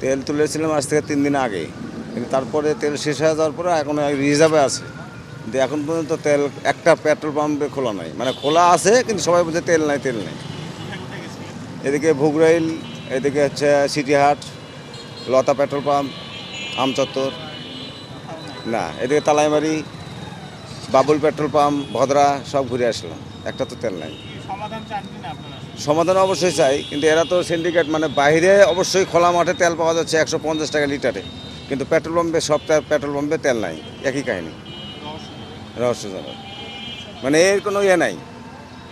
তেল তুলেছিলাম আজ থেকে 3 দিন আগে, কিন্তু তারপরে তেল শেষ হয়ে যাওয়ার পরে এখন রিজার্ভে আছে, কিন্তু এখন পর্যন্ত তেল একটা পেট্রোল পাম্পে খোলা নাই, মানে খোলা আছে কিন্তু সবাই বলছে তেল নাই তেল নাই। এদিকে ভোগরাইল, এদিকে হচ্ছে সিটিহাট, লতা পেট্রোল পাম্প, আমচত্বর, না এদিকে তালাইমারি, বাবুল পেট্রোল পাম্প, ভদ্রা সব ঘুরে আসলাম, একটা তো তেল নাই। সমাধান অবশ্যই চাই, কিন্তু এরা তো সিন্ডিকেট, মানে বাইরে অবশ্যই খোলা মাঠে তেল পাওয়া যাচ্ছে 150 টাকা লিটারে, কিন্তু পেট্রোল পাম্পে পেট্রোল পাম্পে তেল নাই, একই কাহিনী। রহস্যজনক, মানে এর কোনো ইয়ে নাই,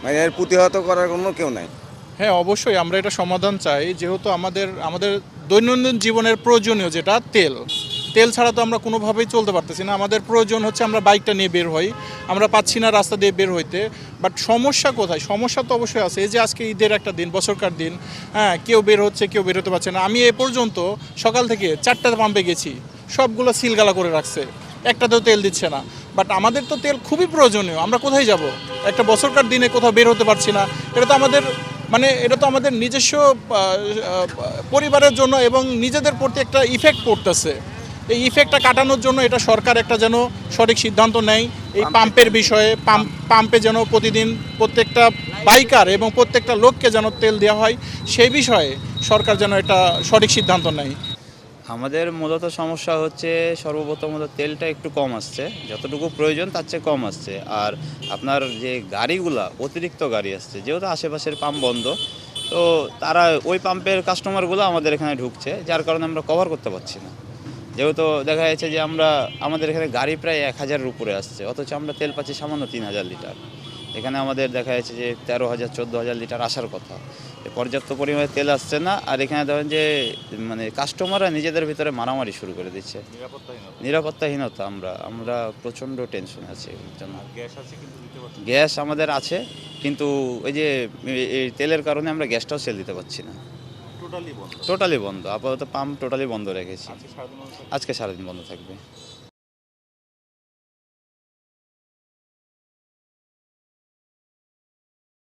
মানে এর প্রতিহত করার কোনো কেউ নাই। হ্যাঁ, অবশ্যই আমরা এটা সমাধান চাই, যেহেতু আমাদের আমাদের দৈনন্দিন জীবনের প্রয়োজনীয় যেটা তেল, তেল ছাড়া তো আমরা কোনোভাবেই চলতে পারতেছি না। আমাদের প্রয়োজন হচ্ছে আমরা বাইকটা নিয়ে বের হই, আমরা পাচ্ছি না রাস্তা দিয়ে বের হইতে। বাট সমস্যা কোথায়? সমস্যা তো অবশ্যই আছে। এই যে আজকে ঈদের একটা দিন, বছরকার দিন, হ্যাঁ, কেউ বের হচ্ছে, কেউ বের হতে পারছে না। আমি এ পর্যন্ত সকাল থেকে 4টা পাম্পে গেছি, সবগুলো সিলগালা করে রাখছে, একটাতেও তেল দিচ্ছে না। বাট আমাদের তো তেল খুবই প্রয়োজনীয়, আমরা কোথায় যাব? একটা বছরকার দিনে কোথাও বের হতে পারছি না। এটা তো আমাদের নিজস্ব পরিবারের জন্য এবং নিজেদের প্রতি একটা ইফেক্ট পড়তেছে। এই ইফেক্টটা কাটানোর জন্য এটা সরকার একটা যেন সঠিক সিদ্ধান্ত নেয় এই পাম্পের বিষয়ে। পাম্পে যেন প্রতিদিন প্রত্যেকটা বাইকার এবং প্রত্যেকটা লোককে যেন তেল দেওয়া হয়, সেই বিষয়ে সরকার যেন এটা সঠিক সিদ্ধান্ত নেয়। আমাদের মূলত সমস্যা হচ্ছে সর্বপ্রথমত তেলটা একটু কম আসছে, যতটুকু প্রয়োজন তার চেয়ে কম আসছে। আর আপনার যে গাড়িগুলা, অতিরিক্ত গাড়ি আসছে, যেহেতু আশেপাশের পাম্প বন্ধ, তো তারা ওই পাম্পের কাস্টমারগুলো আমাদের এখানে ঢুকছে, যার কারণে আমরা কভার করতে পারছি না। যেহেতু দেখা যাচ্ছে যে আমাদের এখানে গাড়ি প্রায় 1000-এর উপরে আসছে, অথচ আমরা তেল পাচ্ছি সামান্য 3000 লিটার। এখানে আমাদের দেখা যাচ্ছে যে 13,000-14,000 লিটার আসার কথা, পর্যাপ্ত পরিমাণে তেল আসছে না। আর এখানে ধরেন যে মানে কাস্টমাররা নিজেদের ভিতরে মারামারি শুরু করে দিচ্ছে, নিরাপত্তাহীনতা। আমরা প্রচণ্ড টেনশনে আছি এর জন্য। গ্যাস আমাদের আছে, কিন্তু ওই যে এই তেলের কারণে আমরা গ্যাসটাও সেল দিতে পারছি না। টোটালি বন্ধ, আপাতত পাম্প টোটালি বন্ধ রেখেছি। আজকে সারাদিন বন্ধ থাকবে।